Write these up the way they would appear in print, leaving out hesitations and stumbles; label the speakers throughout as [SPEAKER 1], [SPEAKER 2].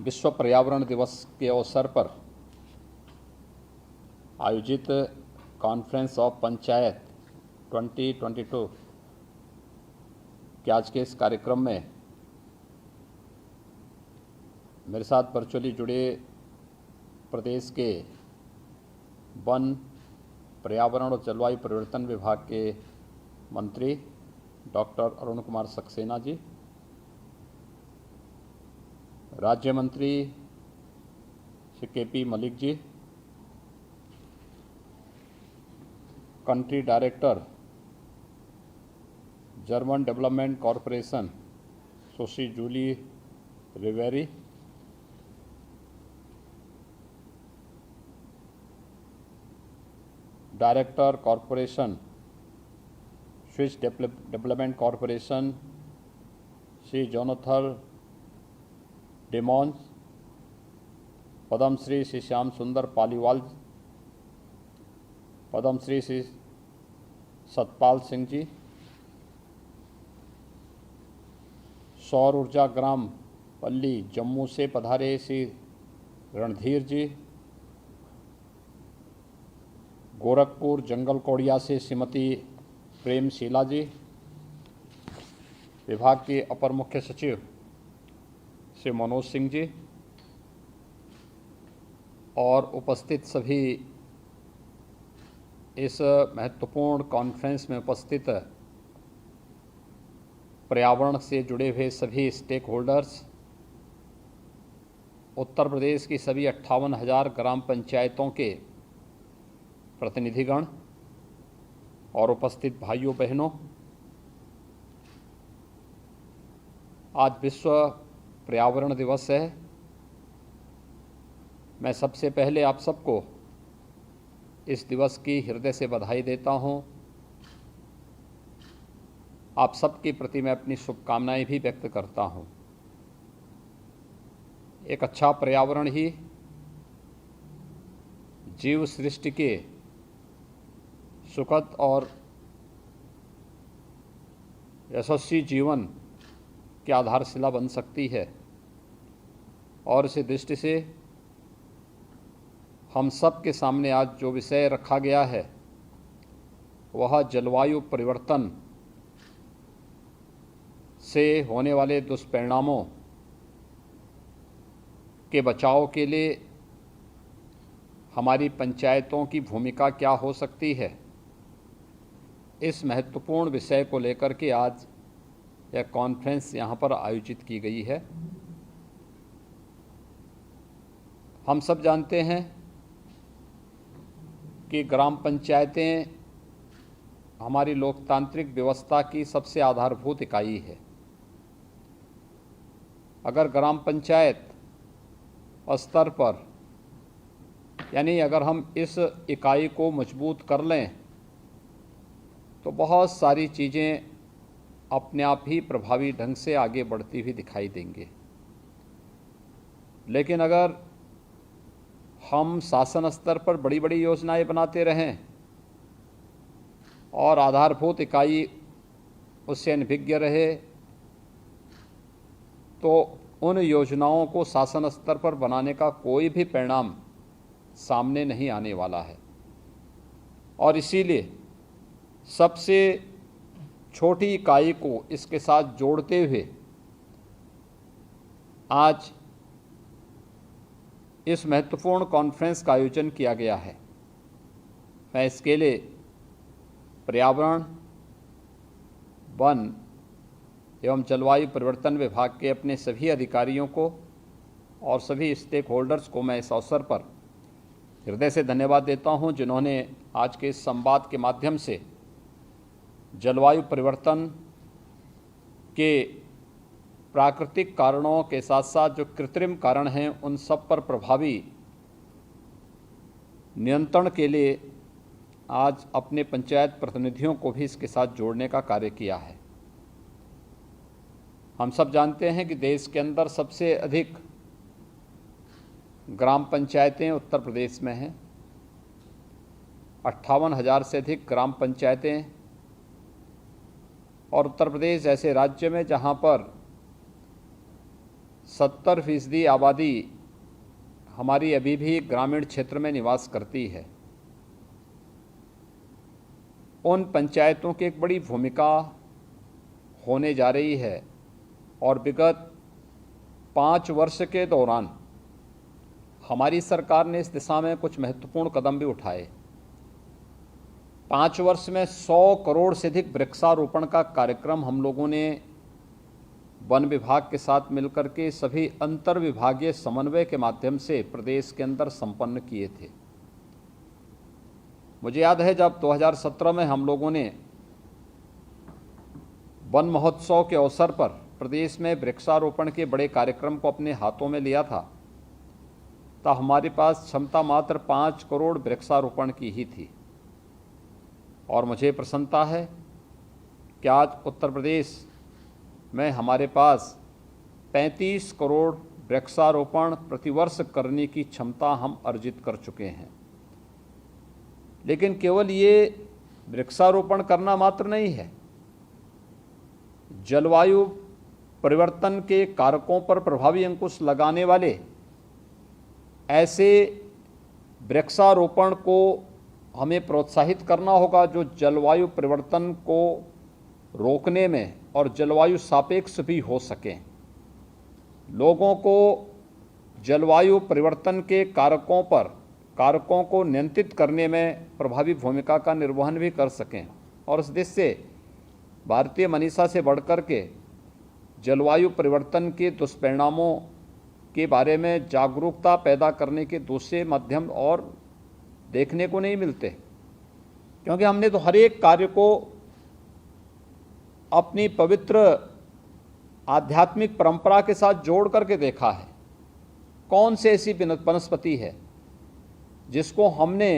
[SPEAKER 1] विश्व पर्यावरण दिवस के अवसर पर आयोजित कॉन्फ्रेंस ऑफ पंचायत 2022 के आज के इस कार्यक्रम में मेरे साथ वर्चुअली जुड़े प्रदेश के वन, पर्यावरण और जलवायु परिवर्तन विभाग के मंत्री डॉक्टर अरुण कुमार सक्सेना जी, राज्य मंत्री Shri K P. Malik ji, country director German development corporation Sushri Julie Reviere, director corporation Swiss development corporation Shri Jonathan Demenge, Padmashri Shri Shyam Sundar Paliwal, Padmashri Shri Satpal Singh ji, सौर ऊर्जा ग्राम पल्ली जम्मू से पधारे श्री रणधीर जी, गोरखपुर जंगल कोड़िया से श्रीमती प्रेमशीला जी, विभाग के अपर मुख्य सचिव श्री मनोज सिंह जी और उपस्थित सभी इस महत्वपूर्ण कॉन्फ्रेंस में उपस्थित पर्यावरण से जुड़े हुए सभी स्टेक होल्डर्स, उत्तर प्रदेश की सभी 58,000 ग्राम पंचायतों के प्रतिनिधिगण और उपस्थित भाइयों बहनों, आज विश्व पर्यावरण दिवस है। मैं सबसे पहले आप सबको इस दिवस की हृदय से बधाई देता हूं। आप सबके प्रति मैं अपनी शुभकामनाएं भी व्यक्त करता हूं। एक अच्छा पर्यावरण ही जीव सृष्टि के सुखद और यशस्वी जीवन की आधारशिला बन सकती है और इसी दृष्टि से हम सब के सामने आज जो विषय रखा गया है वह जलवायु परिवर्तन से होने वाले दुष्परिणामों के बचाव के लिए हमारी पंचायतों की भूमिका क्या हो सकती है, इस महत्वपूर्ण विषय को लेकर के आज यह कॉन्फ्रेंस यहाँ पर आयोजित की गई है। हम सब जानते हैं कि ग्राम पंचायतें हमारी लोकतांत्रिक व्यवस्था की सबसे आधारभूत इकाई है। अगर ग्राम पंचायत स्तर पर यानी अगर हम इस इकाई को मजबूत कर लें तो बहुत सारी चीज़ें अपने आप ही प्रभावी ढंग से आगे बढ़ती हुई दिखाई देंगे। लेकिन अगर हम शासन स्तर पर बड़ी बड़ी योजनाएं बनाते रहें और आधारभूत इकाई उससे अनभिज्ञ रहे तो उन योजनाओं को शासन स्तर पर बनाने का कोई भी परिणाम सामने नहीं आने वाला है। और इसीलिए सबसे छोटी इकाई को इसके साथ जोड़ते हुए आज इस महत्वपूर्ण कॉन्फ्रेंस का आयोजन किया गया है। मैं इसके लिए पर्यावरण, वन एवं जलवायु परिवर्तन विभाग के अपने सभी अधिकारियों को और सभी स्टेक होल्डर्स को मैं इस अवसर पर हृदय से धन्यवाद देता हूं, जिन्होंने आज के इस संवाद के माध्यम से जलवायु परिवर्तन के प्राकृतिक कारणों के साथ साथ जो कृत्रिम कारण हैं उन सब पर प्रभावी नियंत्रण के लिए आज अपने पंचायत प्रतिनिधियों को भी इसके साथ जोड़ने का कार्य किया है। हम सब जानते हैं कि देश के अंदर सबसे अधिक ग्राम पंचायतें उत्तर प्रदेश में हैं। 58,000 से अधिक ग्राम पंचायतें और उत्तर प्रदेश ऐसे राज्य में जहां पर 70% आबादी हमारी अभी भी ग्रामीण क्षेत्र में निवास करती है। उन पंचायतों की एक बड़ी भूमिका होने जा रही है और विगत 5 वर्ष के दौरान हमारी सरकार ने इस दिशा में कुछ महत्वपूर्ण कदम भी उठाए। 5 वर्ष में 100 करोड़ से अधिक वृक्षारोपण का कार्यक्रम हम लोगों ने वन विभाग के साथ मिलकर के सभी अंतर विभागीय समन्वय के माध्यम से प्रदेश के अंदर संपन्न किए थे। मुझे याद है जब 2017 में हम लोगों ने वन महोत्सव के अवसर पर प्रदेश में वृक्षारोपण के बड़े कार्यक्रम को अपने हाथों में लिया था, तो हमारे पास क्षमता मात्र 5 करोड़ वृक्षारोपण की ही थी। और मुझे प्रसन्नता है कि आज उत्तर प्रदेश में हमारे पास 35 करोड़ वृक्षारोपण प्रतिवर्ष करने की क्षमता हम अर्जित कर चुके हैं। लेकिन केवल ये वृक्षारोपण करना मात्र नहीं है, जलवायु परिवर्तन के कारकों पर प्रभावी अंकुश लगाने वाले ऐसे वृक्षारोपण को हमें प्रोत्साहित करना होगा जो जलवायु परिवर्तन को रोकने में और जलवायु सापेक्ष भी हो सकें। लोगों को जलवायु परिवर्तन के कारकों को नियंत्रित करने में प्रभावी भूमिका का निर्वहन भी कर सकें और इस देश से भारतीय मनीषा से बढ़कर के जलवायु परिवर्तन के दुष्परिणामों के बारे में जागरूकता पैदा करने के दूसरे माध्यम और देखने को नहीं मिलते, क्योंकि हमने तो हर एक कार्य को अपनी पवित्र आध्यात्मिक परंपरा के साथ जोड़ करके देखा है। कौन से ऐसी वनस्पति है जिसको हमने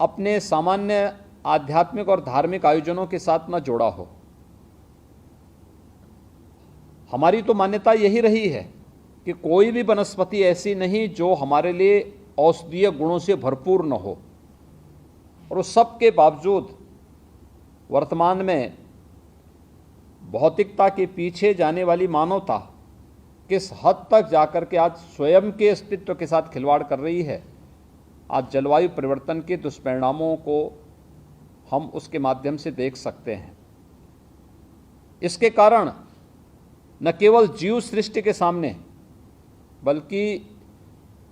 [SPEAKER 1] अपने सामान्य आध्यात्मिक और धार्मिक आयोजनों के साथ न जोड़ा हो। हमारी तो मान्यता यही रही है कि कोई भी वनस्पति ऐसी नहीं जो हमारे लिए औषधीय गुणों से भरपूर न हो। और उस सब के बावजूद वर्तमान में भौतिकता के पीछे जाने वाली मानवता किस हद तक जाकर के आज स्वयं के अस्तित्व के साथ खिलवाड़ कर रही है। आज जलवायु परिवर्तन के दुष्परिणामों को हम उसके माध्यम से देख सकते हैं। इसके कारण न केवल जीव सृष्टि के सामने बल्कि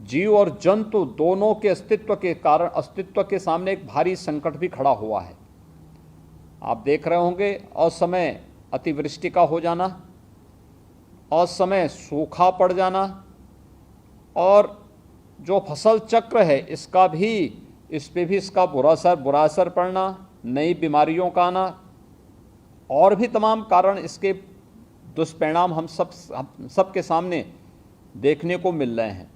[SPEAKER 1] जीव और जंतु दोनों के अस्तित्व के सामने एक भारी संकट भी खड़ा हुआ है। आप देख रहे होंगे असमय अतिवृष्टि का हो जाना, असमय सूखा पड़ जाना और जो फसल चक्र है इस पे भी इसका बुरा असर पड़ना, नई बीमारियों का आना और भी तमाम कारण इसके दुष्परिणाम हम सब के सामने देखने को मिल रहे हैं।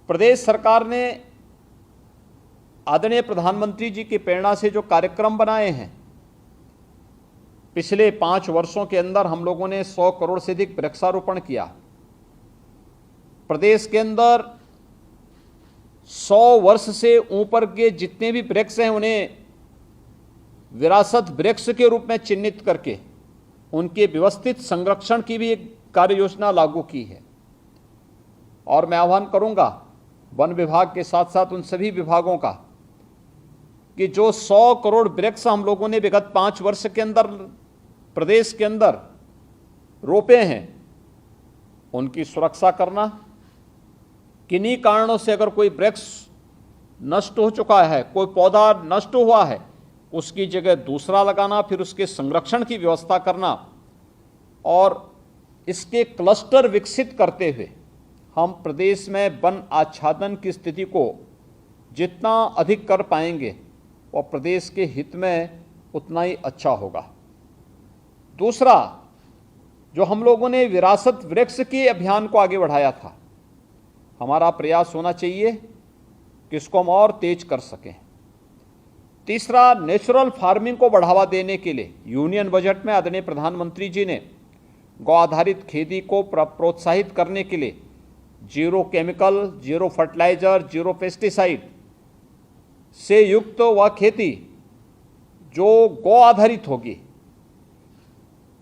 [SPEAKER 1] प्रदेश सरकार ने आदरणीय प्रधानमंत्री जी की प्रेरणा से जो कार्यक्रम बनाए हैं, पिछले 5 वर्षों के अंदर हम लोगों ने 100 करोड़ से अधिक वृक्षारोपण किया। प्रदेश के अंदर 100 वर्ष से ऊपर के जितने भी वृक्ष हैं उन्हें विरासत वृक्ष के रूप में चिन्हित करके उनके व्यवस्थित संरक्षण की भी एक कार्य योजना लागू की है। और मैं आह्वान करूंगा वन विभाग के साथ साथ उन सभी विभागों का कि जो 100 करोड़ वृक्ष हम लोगों ने विगत 5 वर्ष के अंदर प्रदेश के अंदर रोपे हैं, उनकी सुरक्षा करना। किन्हीं कारणों से अगर कोई वृक्ष नष्ट हो चुका है, कोई पौधा नष्ट हुआ है, उसकी जगह दूसरा लगाना, फिर उसके संरक्षण की व्यवस्था करना और इसके क्लस्टर विकसित करते हुए हम प्रदेश में वन आच्छादन की स्थिति को जितना अधिक कर पाएंगे और प्रदेश के हित में उतना ही अच्छा होगा। दूसरा, जो हम लोगों ने विरासत वृक्ष के अभियान को आगे बढ़ाया था, हमारा प्रयास होना चाहिए कि इसको हम और तेज कर सकें। तीसरा, नेचुरल फार्मिंग को बढ़ावा देने के लिए यूनियन बजट में आदरणीय प्रधानमंत्री जी ने गौ आधारित खेती को प्रोत्साहित करने के लिए zero chemical, zero fertiliser, zero pesticide से युक्त वह खेती जो गौ आधारित होगी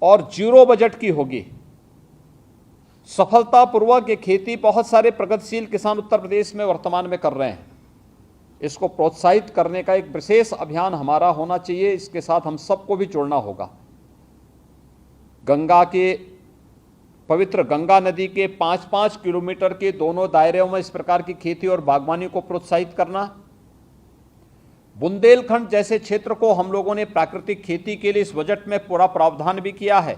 [SPEAKER 1] और जीरो बजट की होगी। सफलतापूर्वक ये खेती बहुत सारे प्रगतिशील किसान उत्तर प्रदेश में वर्तमान में कर रहे हैं। इसको प्रोत्साहित करने का एक विशेष अभियान हमारा होना चाहिए। इसके साथ हम सबको भी जोड़ना होगा। गंगा के पवित्र गंगा नदी के 5-5 किलोमीटर के दोनों दायरों में इस प्रकार की खेती और बागवानी को प्रोत्साहित करना। बुंदेलखंड जैसे क्षेत्र को हम लोगों ने प्राकृतिक खेती के लिए इस बजट में पूरा प्रावधान भी किया है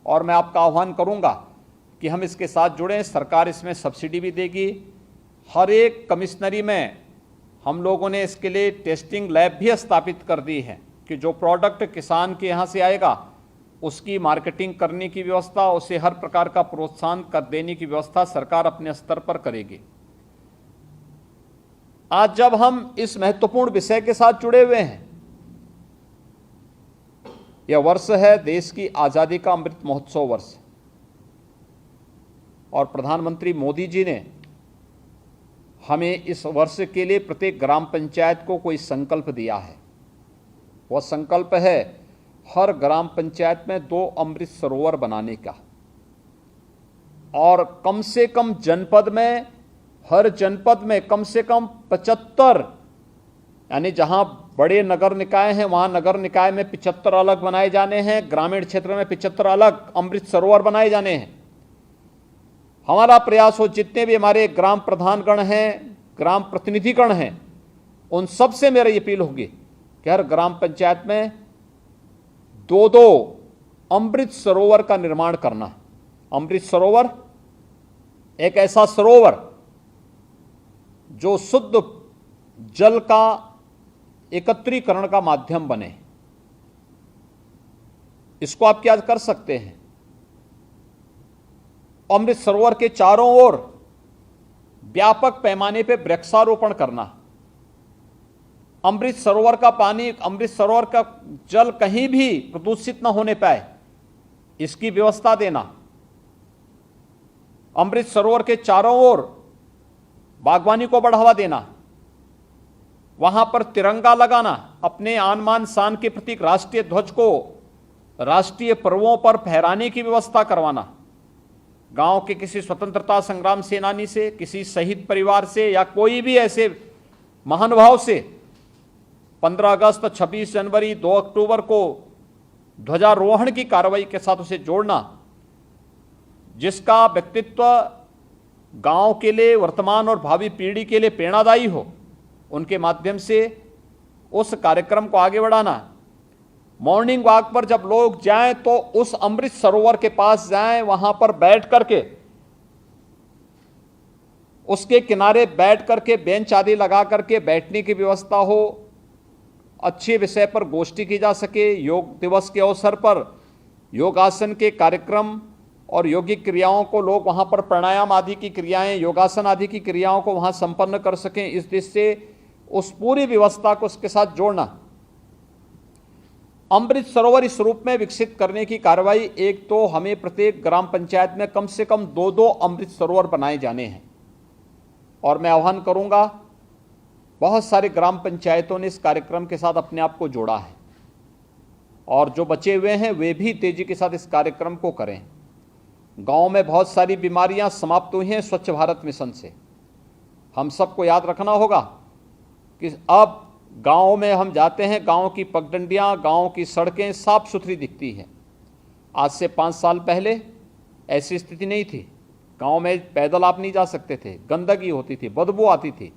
[SPEAKER 1] और मैं आपका आह्वान करूंगा कि हम इसके साथ जुड़ें। सरकार इसमें सब्सिडी भी देगी। हर एक कमिश्नरी में हम लोगों ने इसके लिए टेस्टिंग लैब भी स्थापित कर दी है कि जो प्रोडक्ट किसान के यहाँ से आएगा उसकी मार्केटिंग करने की व्यवस्था, उसे हर प्रकार का प्रोत्साहन कर देने की व्यवस्था सरकार अपने स्तर पर करेगी। आज जब हम इस महत्वपूर्ण विषय के साथ जुड़े हुए हैं, यह वर्ष है देश की आज़ादी का अमृत महोत्सव वर्ष और प्रधानमंत्री मोदी जी ने हमें इस वर्ष के लिए प्रत्येक ग्राम पंचायत को कोई संकल्प दिया है। वह संकल्प है हर ग्राम पंचायत में 2 अमृत सरोवर बनाने का और कम से कम जनपद में, हर जनपद में कम से कम 75, यानी जहां बड़े नगर निकाय हैं वहां नगर निकाय में 75 अलग बनाए जाने हैं, ग्रामीण क्षेत्र में 75 अलग अमृत सरोवर बनाए जाने हैं। हमारा प्रयास हो जितने भी हमारे ग्राम प्रधानगण हैं, ग्राम प्रतिनिधिगण हैं, उन सब से मेरी अपील होगी कि हर ग्राम पंचायत में 2-2 अमृत सरोवर का निर्माण करना। अमृत सरोवर एक ऐसा सरोवर जो शुद्ध जल का एकत्रीकरण का माध्यम बने। इसको आप क्या कर सकते हैं? अमृत सरोवर के चारों ओर व्यापक पैमाने पर वृक्षारोपण करना। अमृत सरोवर का पानी, अमृत सरोवर का जल कहीं भी प्रदूषित न होने पाए, इसकी व्यवस्था देना। अमृत सरोवर के चारों ओर बागवानी को बढ़ावा देना। वहां पर तिरंगा लगाना, अपने आन मान शान के प्रतीक राष्ट्रीय ध्वज को राष्ट्रीय पर्वों पर फहराने की व्यवस्था करवाना। गांव के किसी स्वतंत्रता संग्राम सेनानी से, किसी शहीद परिवार से या कोई भी ऐसे महानुभाव से 15 अगस्त, 26 जनवरी, 2 अक्टूबर को ध्वजारोहण की कार्रवाई के साथ उसे जोड़ना, जिसका व्यक्तित्व गांव के लिए, वर्तमान और भावी पीढ़ी के लिए प्रेरणादायी हो। उनके माध्यम से उस कार्यक्रम को आगे बढ़ाना। मॉर्निंग वॉक पर जब लोग जाएं तो उस अमृत सरोवर के पास जाएं, वहां पर बैठ करके, उसके किनारे बैठ करके बेंच आदि लगा करके बैठने की व्यवस्था हो। अच्छे विषय पर गोष्ठी की जा सके। योग दिवस के अवसर पर योगासन के कार्यक्रम और योगिक क्रियाओं को लोग वहां पर प्राणायाम आदि की क्रियाएं, योगासन आदि की क्रियाओं को वहां संपन्न कर सकें। इस दृष्टि से उस पूरी व्यवस्था को उसके साथ जोड़ना। अमृत सरोवर इस रूप में विकसित करने की कार्रवाई, एक तो हमें प्रत्येक ग्राम पंचायत में कम से कम 2-2 अमृत सरोवर बनाए जाने हैं और मैं आह्वान करूंगा, बहुत सारे ग्राम पंचायतों ने इस कार्यक्रम के साथ अपने आप को जोड़ा है और जो बचे हुए हैं वे भी तेजी के साथ इस कार्यक्रम को करें। गांव में बहुत सारी बीमारियां समाप्त हुई हैं स्वच्छ भारत मिशन से। हम सबको याद रखना होगा कि अब गांव में हम जाते हैं, गांव की पगडंडियां, गांव की सड़कें साफ सुथरी दिखती हैं। आज से 5 साल पहले ऐसी स्थिति नहीं थी। गांव में पैदल आप नहीं जा सकते थे, गंदगी होती थी, बदबू आती थी।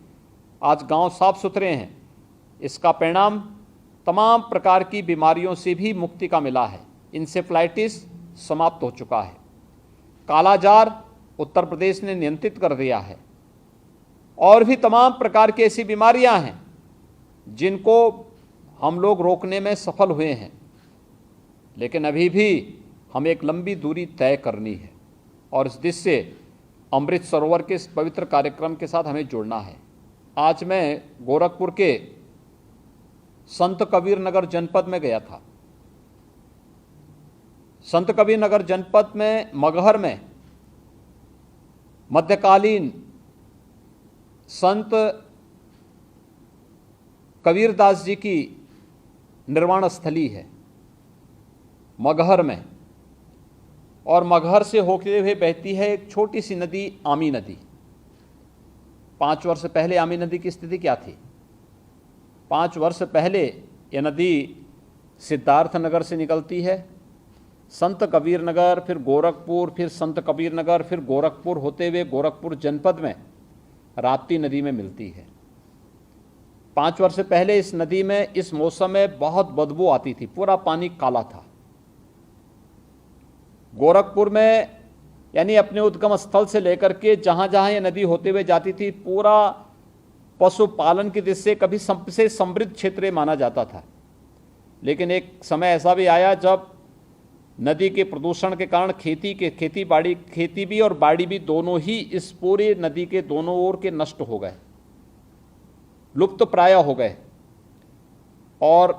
[SPEAKER 1] आज गांव साफ सुथरे हैं। इसका परिणाम तमाम प्रकार की बीमारियों से भी मुक्ति का मिला है। इंसेफ्लाइटिस समाप्त हो चुका है। कालाजार उत्तर प्रदेश ने नियंत्रित कर दिया है और भी तमाम प्रकार की ऐसी बीमारियां हैं जिनको हम लोग रोकने में सफल हुए हैं, लेकिन अभी भी हमें एक लंबी दूरी तय करनी है और इस दृष्टि से अमृत सरोवर के इस पवित्र कार्यक्रम के साथ हमें जुड़ना है। आज मैं गोरखपुर के संत कबीर नगर जनपद में गया था। संत कबीर नगर जनपद में मगहर में मध्यकालीन संत कबीरदास जी की निर्वाण स्थली है। मगहर में और मगहर से होते हुए बहती है एक छोटी सी नदी आमी नदी। 5 वर्ष पहले आमी नदी की स्थिति क्या थी? 5 वर्ष पहले यह नदी सिद्धार्थ नगर से निकलती है, संत कबीर नगर, फिर गोरखपुर, फिर संत कबीर नगर, फिर गोरखपुर होते हुए गोरखपुर जनपद में राप्ती नदी में मिलती है। 5 वर्ष पहले इस नदी में इस मौसम में बहुत बदबू आती थी, पूरा पानी काला था। गोरखपुर में यानी अपने उद्गम स्थल से लेकर के जहां जहां ये नदी होते हुए जाती थी, पूरा पशुपालन की दृष्टि से कभी सबसे समृद्ध क्षेत्र माना जाता था। लेकिन एक समय ऐसा भी आया जब नदी के प्रदूषण के कारण खेती भी और बाड़ी भी दोनों ही इस पूरे नदी के दोनों ओर के नष्ट हो गए, लुप्त प्राय हो गए। और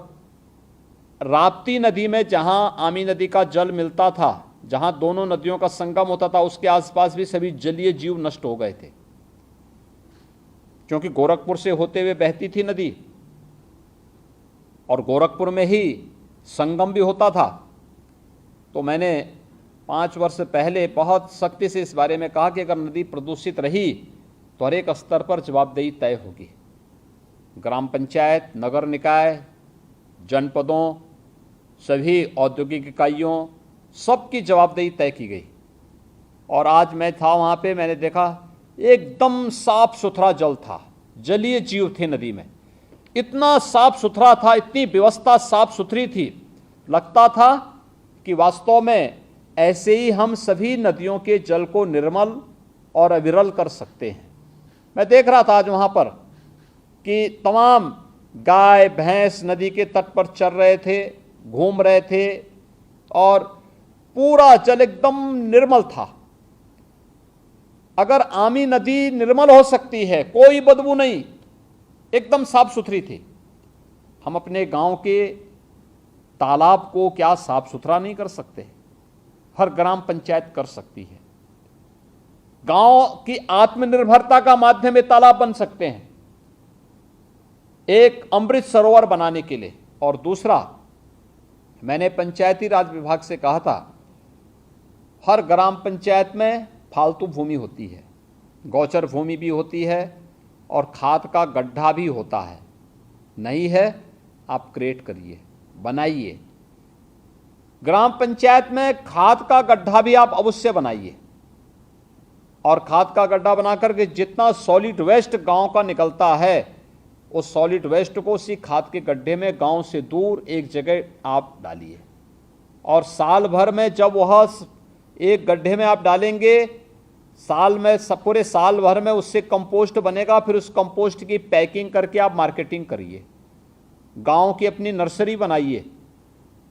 [SPEAKER 1] राप्ती नदी में जहां आमी नदी का जल मिलता था, जहां दोनों नदियों का संगम होता था, उसके आसपास भी सभी जलीय जीव नष्ट हो गए थे, क्योंकि गोरखपुर से होते हुए बहती थी नदी और गोरखपुर में ही संगम भी होता था। तो मैंने 5 वर्ष पहले बहुत सख्ती से इस बारे में कहा कि अगर नदी प्रदूषित रही तो हर एक स्तर पर जवाबदेही तय होगी। ग्राम पंचायत, नगर निकाय, जनपदों, सभी औद्योगिक इकाइयों, सबकी जवाबदेही तय की गई। और आज मैं था वहाँ पे, मैंने देखा एकदम साफ सुथरा जल था, जलीय जीव थे नदी में, इतना साफ सुथरा था, इतनी व्यवस्था साफ सुथरी थी, लगता था कि वास्तव में ऐसे ही हम सभी नदियों के जल को निर्मल और अविरल कर सकते हैं। मैं देख रहा था आज वहाँ पर कि तमाम गाय भैंस नदी के तट पर चर रहे थे, घूम रहे थे और पूरा जल एकदम निर्मल था। अगर आमी नदी निर्मल हो सकती है, कोई बदबू नहीं, एकदम साफ सुथरी थी, हम अपने गांव के तालाब को क्या साफ सुथरा नहीं कर सकते? हर ग्राम पंचायत कर सकती है। गांव की आत्मनिर्भरता का माध्यम ये तालाब बन सकते हैं, एक अमृत सरोवर बनाने के लिए। और दूसरा, मैंने पंचायती राज विभाग से कहा था, हर ग्राम पंचायत में फालतू भूमि होती है, गौचर भूमि भी होती है और खाद का गड्ढा भी होता है। नहीं है, आप क्रिएट करिए, बनाइए। ग्राम पंचायत में खाद का गड्ढा भी आप अवश्य बनाइए और खाद का गड्ढा बनाकर के जितना सॉलिड वेस्ट गांव का निकलता है, उस सॉलिड वेस्ट को उसी खाद के गड्ढे में गांव से दूर एक जगह आप डालिए। और साल भर में जब वह एक गड्ढे में आप डालेंगे, साल में पूरे साल भर में उससे कंपोस्ट बनेगा, फिर उस कंपोस्ट की पैकिंग करके आप मार्केटिंग करिए। गांव की अपनी नर्सरी बनाइए,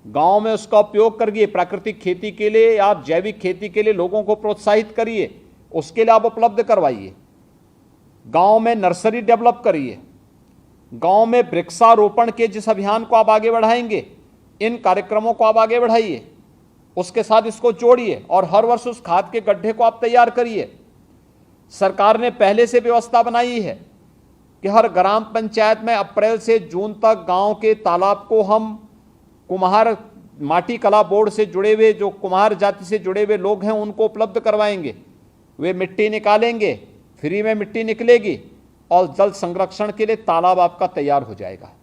[SPEAKER 1] गांव में उसका उपयोग करिए। प्राकृतिक खेती के लिए या जैविक खेती के लिए लोगों को प्रोत्साहित करिए, उसके लिए आप उपलब्ध करवाइए। गांव में नर्सरी डेवलप करिए, गांव में वृक्षारोपण के जिस अभियान को आप आगे बढ़ाएंगे, इन कार्यक्रमों को आप आगे बढ़ाइए, उसके साथ इसको जोड़िए और हर वर्ष उस खाद के गड्ढे को आप तैयार करिए। सरकार ने पहले से व्यवस्था बनाई है कि हर ग्राम पंचायत में अप्रैल से जून तक गांव के तालाब को हम कुम्हार माटी कला बोर्ड से जुड़े हुए, जो कुम्हार जाति से जुड़े हुए लोग हैं, उनको उपलब्ध करवाएंगे। वे मिट्टी निकालेंगे, फ्री में मिट्टी निकलेगी और जल संरक्षण के लिए तालाब आपका तैयार हो जाएगा।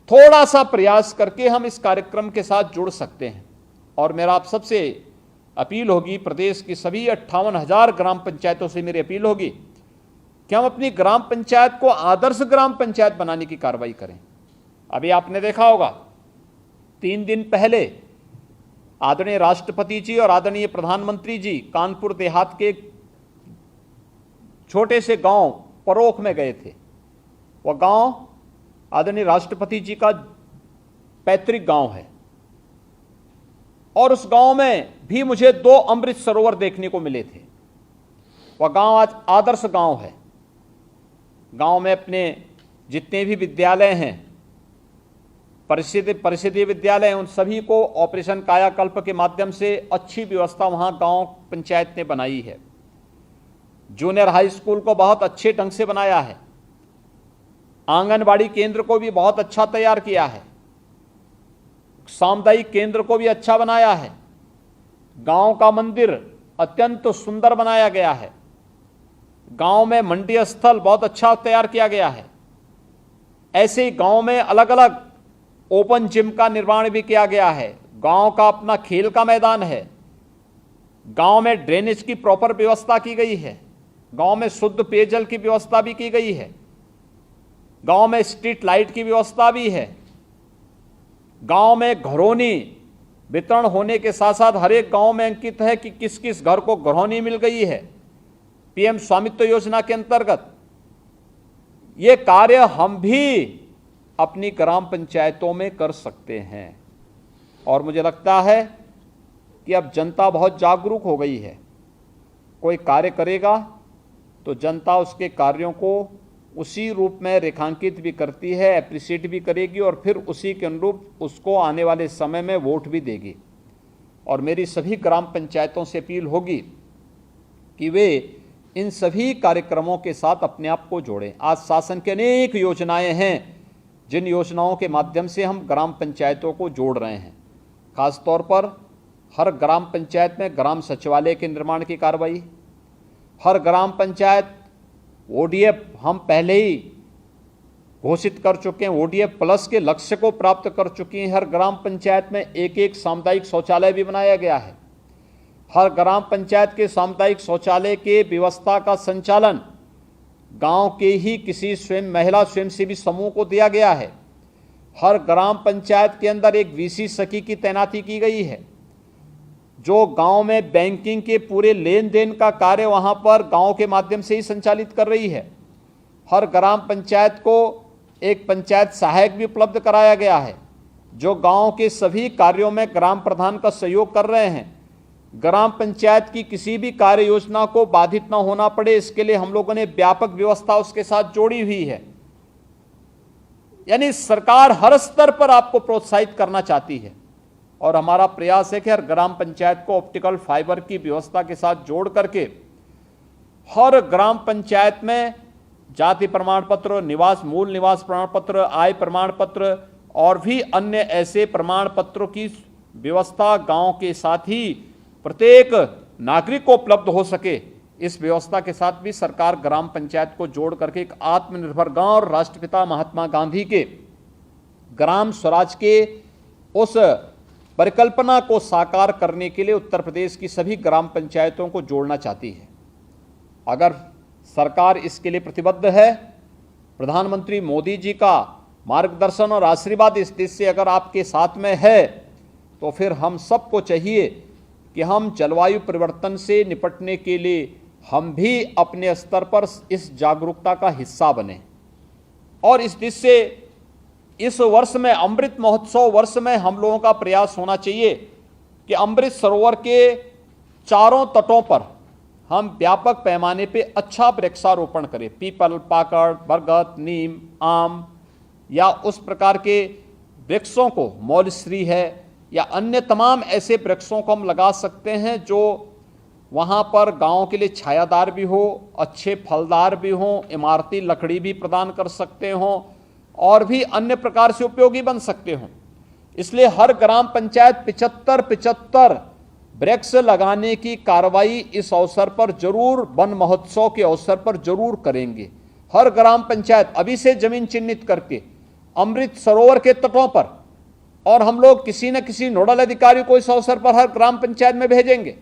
[SPEAKER 1] थोड़ा सा प्रयास करके हम इस कार्यक्रम के साथ जुड़ सकते हैं। और मेरा आप सबसे अपील होगी, प्रदेश की सभी 58,000 ग्राम पंचायतों से मेरी अपील होगी कि हम अपनी ग्राम पंचायत को आदर्श ग्राम पंचायत बनाने की कार्रवाई करें। अभी आपने देखा होगा, 3 दिन पहले आदरणीय राष्ट्रपति जी और आदरणीय प्रधानमंत्री जी कानपुर देहात के छोटे से गांव परोख में गए थे। वह गांव आदरणीय राष्ट्रपति जी का पैतृक गांव है और उस गांव में भी मुझे 2 अमृत सरोवर देखने को मिले थे। वह गांव आज आदर्श गांव है। गांव में अपने जितने भी विद्यालय हैं, परिषदीय विद्यालय हैं, उन सभी को ऑपरेशन कायाकल्प के माध्यम से अच्छी व्यवस्था वहां गांव पंचायत ने बनाई है। जूनियर हाई स्कूल को बहुत अच्छे ढंग से बनाया है, आंगनबाड़ी केंद्र को भी बहुत अच्छा तैयार किया है, सामुदायिक केंद्र को भी अच्छा बनाया है। गांव का मंदिर अत्यंत सुंदर बनाया गया है। गांव में मंडी स्थल बहुत अच्छा तैयार किया गया है। ऐसे ही गांव में अलग अलग ओपन जिम का निर्माण भी किया गया है। गांव का अपना खेल का मैदान है। गांव में ड्रेनेज की प्रॉपर व्यवस्था की गई है। गांव में शुद्ध पेयजल की व्यवस्था भी की गई है। गांव में स्ट्रीट लाइट की व्यवस्था भी है। गांव में घरौनी वितरण होने के साथ साथ हर एक गांव में अंकित है कि किस किस घर को घरौनी मिल गई है पीएम स्वामित्व योजना के अंतर्गत। ये कार्य हम भी अपनी ग्राम पंचायतों में कर सकते हैं और मुझे लगता है कि अब जनता बहुत जागरूक हो गई है। कोई कार्य करेगा तो जनता उसके कार्यों को उसी रूप में रेखांकित भी करती है, एप्रिशिएट भी करेगी और फिर उसी के अनुरूप उसको आने वाले समय में वोट भी देगी। और मेरी सभी ग्राम पंचायतों से अपील होगी कि वे इन सभी कार्यक्रमों के साथ अपने आप को जोड़ें। आज शासन की अनेक योजनाएं हैं जिन योजनाओं के माध्यम से हम ग्राम पंचायतों को जोड़ रहे हैं। खासतौर पर हर ग्राम पंचायत में ग्राम सचिवालय के निर्माण की कार्रवाई, हर ग्राम पंचायत ओडीएफ हम पहले ही घोषित कर चुके हैं, ओडीएफ प्लस के लक्ष्य को प्राप्त कर चुकी हैं। हर ग्राम पंचायत में एक एक सामुदायिक शौचालय भी बनाया गया है। हर ग्राम पंचायत के सामुदायिक शौचालय के व्यवस्था का संचालन गांव के ही किसी महिला स्वयंसेवी समूह को दिया गया है। हर ग्राम पंचायत के अंदर एक वीसी सखी की तैनाती की गई है जो गांव में बैंकिंग के पूरे लेन देन का कार्य वहां पर गांव के माध्यम से ही संचालित कर रही है। हर ग्राम पंचायत को एक पंचायत सहायक भी उपलब्ध कराया गया है जो गांव के सभी कार्यों में ग्राम प्रधान का सहयोग कर रहे हैं। ग्राम पंचायत की किसी भी कार्य योजना को बाधित न होना पड़े, इसके लिए हम लोगों ने व्यापक व्यवस्था उसके साथ जोड़ी हुई है। यानी सरकार हर स्तर पर आपको प्रोत्साहित करना चाहती है और हमारा प्रयास है कि हर ग्राम पंचायत को ऑप्टिकल फाइबर की व्यवस्था के साथ जोड़ करके हर ग्राम पंचायत में जाति प्रमाण पत्र, मूल निवास प्रमाण पत्र, आय प्रमाण पत्र और भी अन्य ऐसे प्रमाण पत्रों की व्यवस्था गांव के साथ ही प्रत्येक नागरिक को उपलब्ध हो सके। इस व्यवस्था के साथ भी सरकार ग्राम पंचायत को जोड़ करके एक आत्मनिर्भर गांव और राष्ट्रपिता महात्मा गांधी के ग्राम स्वराज के उस परिकल्पना को साकार करने के लिए उत्तर प्रदेश की सभी ग्राम पंचायतों को जोड़ना चाहती है। अगर सरकार इसके लिए प्रतिबद्ध है, प्रधानमंत्री मोदी जी का मार्गदर्शन और आशीर्वाद इस देश से अगर आपके साथ में है, तो फिर हम सबको चाहिए कि हम जलवायु परिवर्तन से निपटने के लिए हम भी अपने स्तर पर इस जागरूकता का हिस्सा बने। और इस दिशा से इस वर्ष में अमृत महोत्सव वर्ष में हम लोगों का प्रयास होना चाहिए कि अमृत सरोवर के चारों तटों पर हम व्यापक पैमाने पे अच्छा वृक्षारोपण करें। पीपल, पाकड़, बरगद, नीम, आम या उस प्रकार के वृक्षों को, मौलश्री है या अन्य तमाम ऐसे वृक्षों को हम लगा सकते हैं जो वहाँ पर गांव के लिए छायादार भी हो, अच्छे फलदार भी हों, इमारती लकड़ी भी प्रदान कर सकते हों और भी अन्य प्रकार से उपयोगी बन सकते हों। इसलिए हर ग्राम पंचायत 75 वृक्ष लगाने की कार्रवाई इस अवसर पर जरूर, वन महोत्सव के अवसर पर जरूर करेंगे। हर ग्राम पंचायत अभी से जमीन चिन्हित करके अमृत सरोवर के तटों पर, और हम लोग किसी न किसी नोडल अधिकारी को इस अवसर पर हर ग्राम पंचायत में भेजेंगे।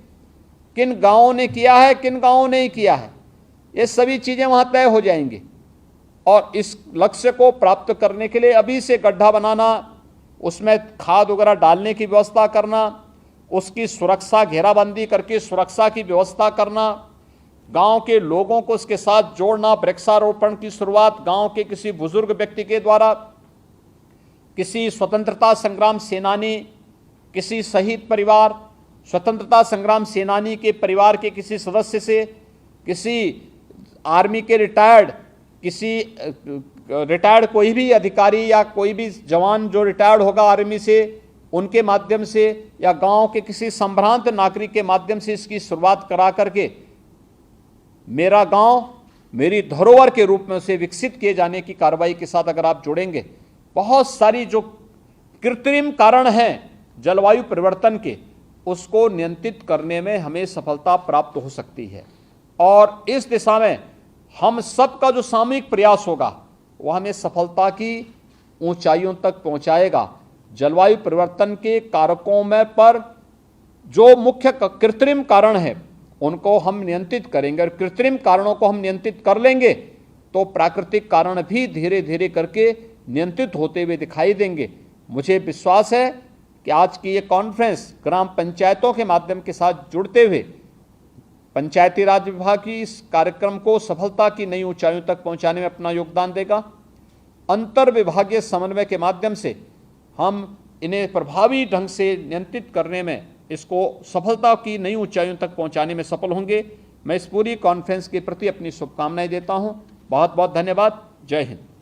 [SPEAKER 1] किन गांवों ने किया है, किन गांवों ने नहीं किया है, ये सभी चीजें वहां तय हो जाएंगी। और इस लक्ष्य को प्राप्त करने के लिए अभी से गड्ढा बनाना, उसमें खाद वगैरह डालने की व्यवस्था करना, उसकी सुरक्षा, घेराबंदी करके सुरक्षा की व्यवस्था करना, गांव के लोगों को उसके साथ जोड़ना, वृक्षारोपण की शुरुआत गांव के किसी बुजुर्ग व्यक्ति के द्वारा, किसी स्वतंत्रता संग्राम सेनानी, किसी शहीद परिवार, स्वतंत्रता संग्राम सेनानी के परिवार के किसी सदस्य से, किसी आर्मी के रिटायर्ड कोई भी अधिकारी या कोई भी जवान जो रिटायर्ड होगा आर्मी से, उनके माध्यम से या गांव के किसी संभ्रांत नागरिक के माध्यम से इसकी शुरुआत करा करके मेरा गांव मेरी धरोहर के रूप में उसे विकसित किए जाने की कार्रवाई के साथ अगर आप जुड़ेंगे, बहुत सारी जो कृत्रिम कारण हैं जलवायु परिवर्तन के, उसको नियंत्रित करने में हमें सफलता प्राप्त हो सकती है। और इस दिशा में हम सबका जो सामूहिक प्रयास होगा वह हमें सफलता की ऊंचाइयों तक पहुंचाएगा। जलवायु परिवर्तन के कारकों में पर जो मुख्य कृत्रिम कारण है उनको हम नियंत्रित करेंगे, और कृत्रिम कारणों को हम नियंत्रित कर लेंगे तो प्राकृतिक कारण भी धीरे धीरे करके नियंत्रित होते हुए दिखाई देंगे। मुझे विश्वास है कि आज की ये कॉन्फ्रेंस ग्राम पंचायतों के माध्यम के साथ जुड़ते हुए पंचायती राज विभाग की इस कार्यक्रम को सफलता की नई ऊंचाइयों तक पहुंचाने में अपना योगदान देगा। अंतर विभागीय समन्वय के माध्यम से हम इन्हें प्रभावी ढंग से नियंत्रित करने में, इसको सफलता की नई ऊंचाइयों तक पहुंचाने में सफल होंगे। मैं इस पूरी कॉन्फ्रेंस के प्रति अपनी शुभकामनाएं देता हूं। बहुत बहुत धन्यवाद। जय हिंद।